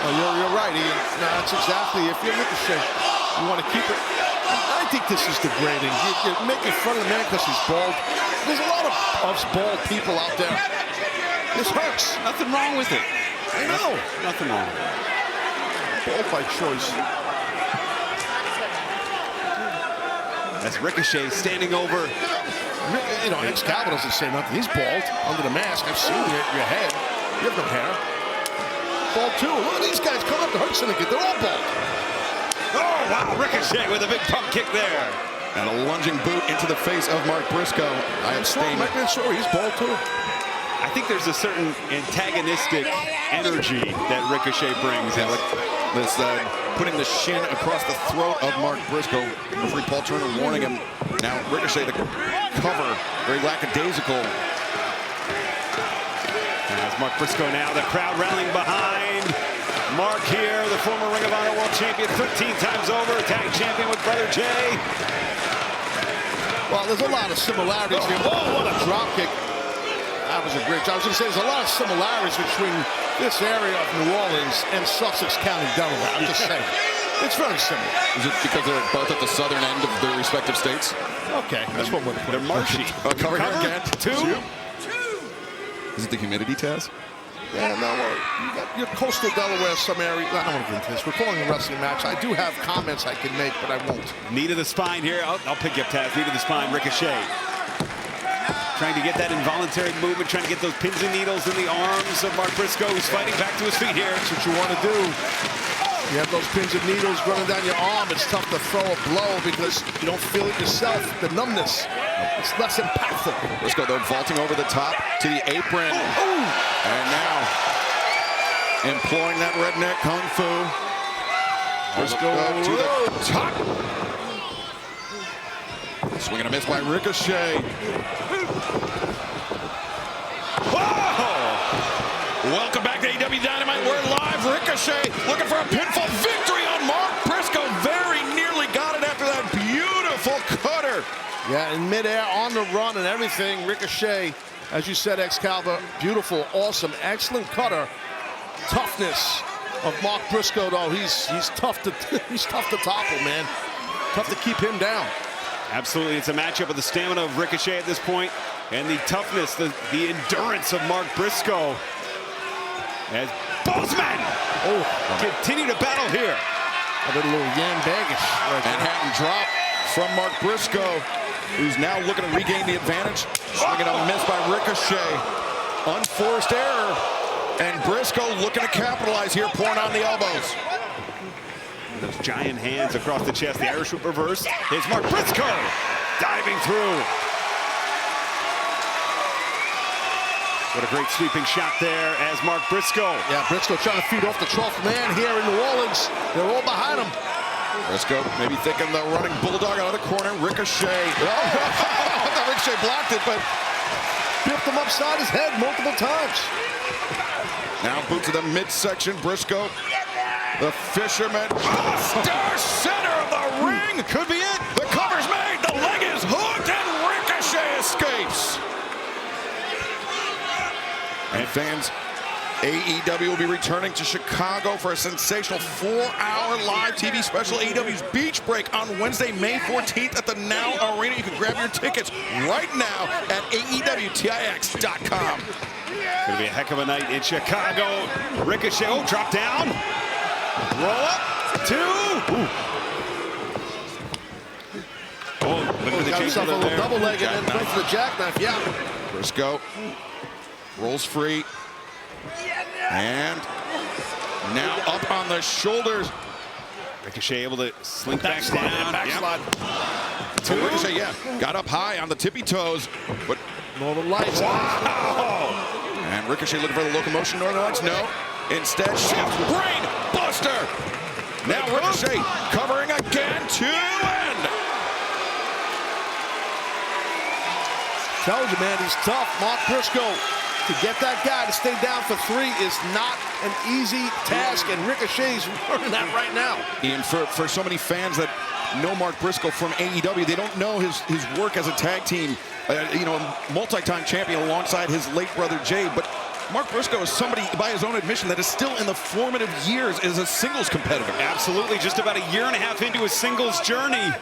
You're right, Ian. No, that's exactly. If you're Ricochet, you want to keep it. I think this is degrading. You're making fun of the man because he's bald. There's a lot of us bald people out there. This hurts. Nothing wrong with it. I know. Nothing wrong. Bald by choice. That's Ricochet standing over. You know, Excalibur doesn't say nothing. He's bald under the mask. I've seen your head. You have no hair. Bald too. Look at these guys coming up to Hurt Syndicate. They're all bald. Oh, wow. Ricochet with a big pump kick there. And a lunging boot into the face of Mark Briscoe. I abstain. Sure, he's bald too. I think there's a certain antagonistic energy that Ricochet brings. Yeah, this putting the shin across the throat of Mark Briscoe. Referee Paul Turner warning him. Now Ricochet, the cover, very lackadaisical. As Mark Briscoe now, the crowd rallying behind Mark here, the former Ring of Honor World Champion, 13 times over, tag champion with Brother Jay. Well, there's a lot of similarities here. Oh, what a drop kick. That was a great job. I was going to say, there's a lot of similarities between this area of New Orleans and Sussex County, Delaware. I'm just saying. It's very similar. Is it because they're both at the southern end of their respective states? Okay, that's what we're They're marshy. Cover here again. Two. Is it the humidity test? Yeah, no, you got your coastal Delaware, some area. I don't want to get into this. We're calling a wrestling match. I do have comments I can make, but I won't. Knee to the spine here. I'll pick you up, Taz. Knee to the spine, Ricochet. Trying to get that involuntary movement, trying to get those pins and needles in the arms of Mark Briscoe, who's fighting back to his feet here. That's what you want to do. You have those pins and needles running down your arm. It's tough to throw a blow because you don't feel it yourself. The numbness, it's less impactful. Briscoe, though, vaulting over the top to the apron. And now, employing that redneck kung fu. Briscoe to the top. Swing and a miss by Ricochet. Whoa! Welcome back to AEW Dynamite. We're live. Ricochet looking for a pinfall victory on Mark Briscoe. Very nearly got it after that beautiful cutter. Yeah, in midair, on the run and everything. Ricochet, as you said, Excalibur, beautiful, awesome, excellent cutter. Toughness of Mark Briscoe, though. He's tough to topple, man. Tough to keep him down. Absolutely, it's a matchup with the stamina of Ricochet at this point and the toughness, the endurance of Mark Briscoe. As both men continue to battle here. A little Yan Bagish. Manhattan drop from Mark Briscoe, who's now looking to regain the advantage. Swinging a miss by Ricochet. Unforced error. And Briscoe looking to capitalize here, pouring on the elbows. Those giant hands across the chest, the Irish whip reverse. Here's Mark Briscoe diving through. What a great sweeping shot there as Mark Briscoe. Yeah, Briscoe trying to feed off the 12th man here in New Orleans. They're all behind him. Briscoe maybe thinking the running bulldog out of the corner. Ricochet. Oh, I thought Ricochet blocked it, but Biffed him upside his head multiple times. now boot to the midsection. Briscoe, the fisherman. Star center of the ring. Could be it. The cover's made. The leg is hooked, and Ricochet escapes. And fans, AEW will be returning to Chicago for a sensational 4-hour live TV special, AEW's Beach Break, on Wednesday, May 14th at the Now Arena. You can grab your tickets right now at AEWTIX.com. It's going to be a heck of a night in Chicago. Ricochet, drop down. Roll up. Two. Look at the Got himself a little there. double leg and then went for the jackknife. Yeah. Briscoe rolls free. And now up on the shoulders. Ricochet able to slink back down. Backslide. So Ricochet, yeah, got up high on the tippy toes, but Northern Lights. wow! And Ricochet looking for the locomotion. Northern Lights, no. Instead, shift brain buster. Now Ricochet covering again to end. Told you, man, he's tough. Mark Briscoe, to get that guy to stay down for 3 is not an easy task, and Ricochet's learning that right now. Ian, for so many fans that know Mark Briscoe from AEW, they don't know his work as a tag team, multi-time champion alongside his late brother Jay, but Mark Briscoe is somebody, by his own admission, that is still in the formative years as a singles competitor. Absolutely, just about a year and a half into his singles journey.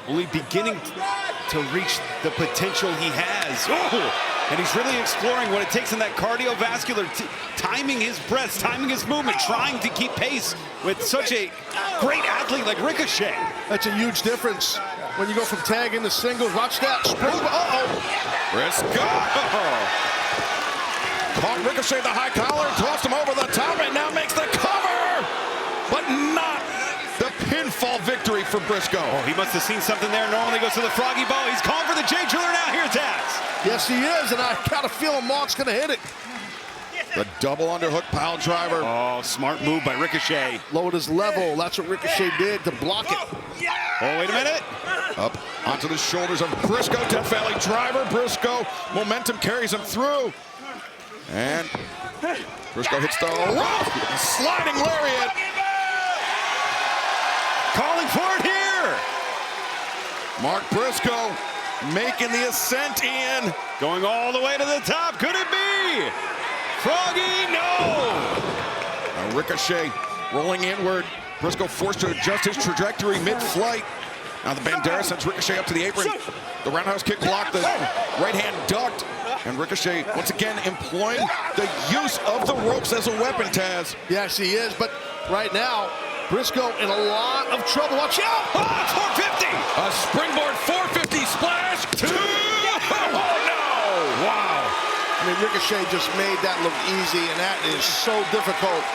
Only beginning to reach the potential he has. Oh, and he's really exploring what it takes in that cardiovascular, timing his breaths, timing his movement, trying to keep pace with such a great athlete like Ricochet. That's a huge difference when you go from tag into singles. Watch that. Briscoe! Caught Ricochet the high collar, tossed him over the top, and now makes the cover! But not the pinfall victory for Briscoe. Oh, he must have seen something there. Normally goes to the froggy bow. He's calling for the Jay Driller now. Here, Taz. Yes, he is, and I got a feeling Mark's going to hit it. The double underhook pile driver. Oh, smart move by Ricochet. Lowered his level. That's what Ricochet did to block it. Oh, wait a minute. Up onto the shoulders of Briscoe. Death Valley driver. Briscoe. Momentum carries him through. And Briscoe hits the rope. Sliding lariat. Calling for it here. Mark Briscoe making the ascent in. Going all the way to the top. Could it be? Froggy, no. Now Ricochet rolling inward. Briscoe forced to adjust his trajectory mid-flight. Now the Bandera sends Ricochet up to the apron. The roundhouse kick blocked, the right hand ducked. And Ricochet, once again, employing the use of the ropes as a weapon, Taz. Yes, he is, but right now, Briscoe in a lot of trouble. Watch out! Oh, 450! A springboard 450 splash. Oh, no! Wow. I mean, Ricochet just made that look easy, and that is so difficult.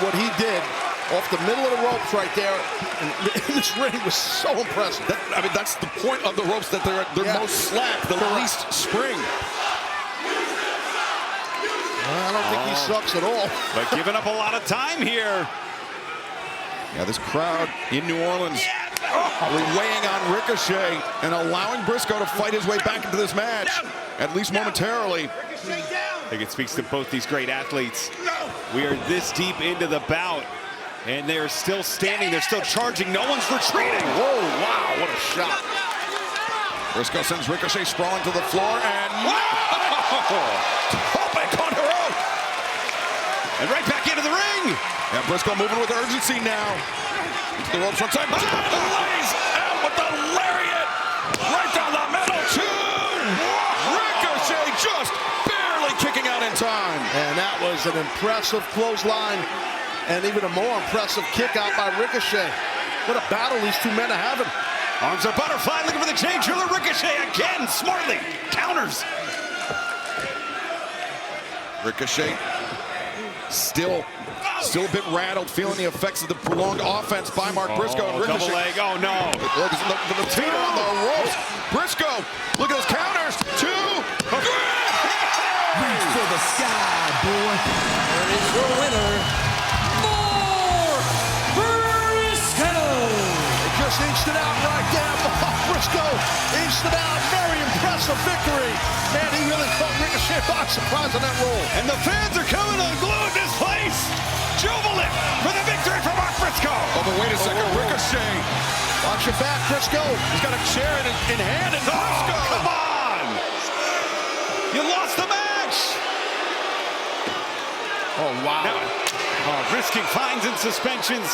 What he did off the middle of the ropes right there in this ring was so impressive. I mean, that's the point of the ropes, that they're most slack, the least spring. I don't think he sucks at all. But giving up a lot of time here. Yeah, this crowd in New Orleans weighing on Ricochet and allowing Briscoe to fight his way back into this match, at least momentarily. I think it speaks to both these great athletes. We are this deep into the bout, and they're still standing. They're still charging. No one's retreating. Whoa, wow, what a shot. Briscoe sends Ricochet sprawling to the floor, and and right back into the ring. And Briscoe moving with urgency now. Into the ropes one time. Lays out with the lariat. Right down the middle. Ricochet just barely kicking out in time. And that was an impressive clothesline, and even a more impressive kick out by Ricochet. What a battle these two men are having. Arms are butterfly, looking for the Jay Driller. Ricochet again, smartly counters. Ricochet still a bit rattled, feeling the effects of the prolonged offense by Mark Briscoe. And Ricochet, double leg, oh no. The teeter on the ropes. Briscoe, look at those counters. 2, 3. Reach for the sky, boy. And it's your winner, Mark Briscoe. They just inched it out right there. Mark Briscoe inched it out. Very impressive victory. Man, he really caught Ricochet by surprise on that roll. And the fans are coming unglued in this place. Jubilant for the victory for Mark Briscoe. Oh, but wait a second, Ricochet. Watch your back, Briscoe. He's got a chair in hand, and Briscoe. Come on. You lost the match. Oh, wow. Now, risking fines and suspensions.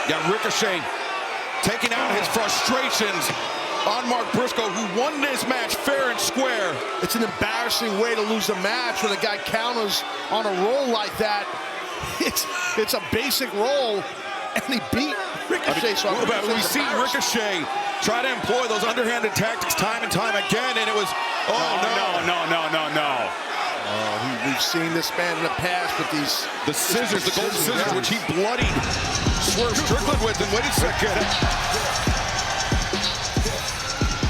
Yeah, Ricochet taking out his frustrations on Mark Briscoe, who won this match fair and square. It's an embarrassing way to lose a match when a guy counters on a roll like that. It's a basic roll, and he beat Ricochet. We've seen Ricochet try to employ those underhanded tactics time and time again, and it was, No. We've seen this man in the past with these... The scissors, the gold scissors, which he bloodied Swerve Strickland with, and wait a second.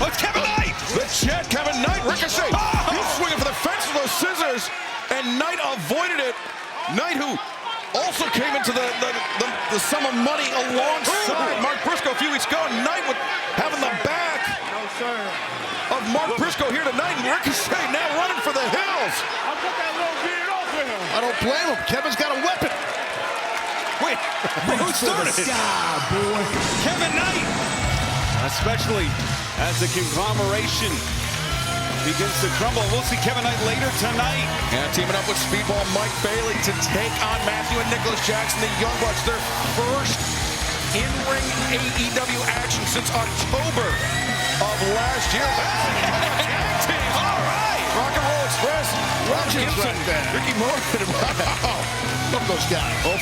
Oh, it's Kevin Knight! The Jet, Kevin Knight, Ricochet. He's swinging for the fence with those scissors, and Knight avoided it. Knight, who also came into the sum of money alongside Mark Briscoe a few weeks ago. Knight with having the back of Mark Briscoe here tonight, and Ricochet now running for the hills. I'll put that little beard off of him. I don't blame him. Kevin's got a weapon. Wait, who started it? Sky, boy. Kevin Knight. Especially as the conglomeration begins to crumble. We'll see Kevin Knight later tonight. And teaming up with Speedball Mike Bailey to take on Matthew and Nicholas Jackson, the Young Bucks, their first in-ring AEW action since October of last year. All right. Rock and Roll Express. Legends right there. Ricky Morgan. Wow. Love those guys.